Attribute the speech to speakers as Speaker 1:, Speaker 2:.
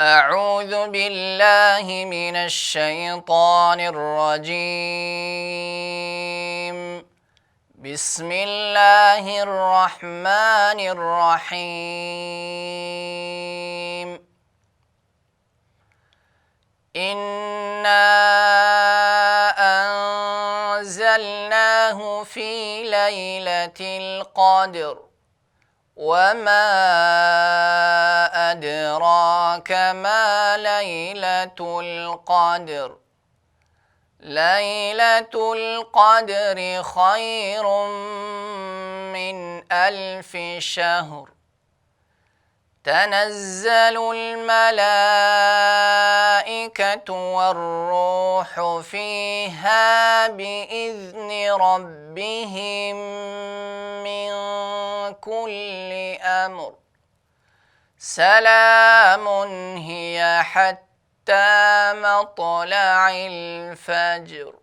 Speaker 1: أعوذ بالله من الشيطان الرجيم. بسم الله الرحمن الرحيم. إنا أنزلناه في ليلة القدر وما أدراك ما ليلة القدر. ليلة القدر خير من 1000 شهر. تنزل الملائكة والروح فيها بإذن ربهم من كل أمر. سلام هي حتى مطلع الفجر.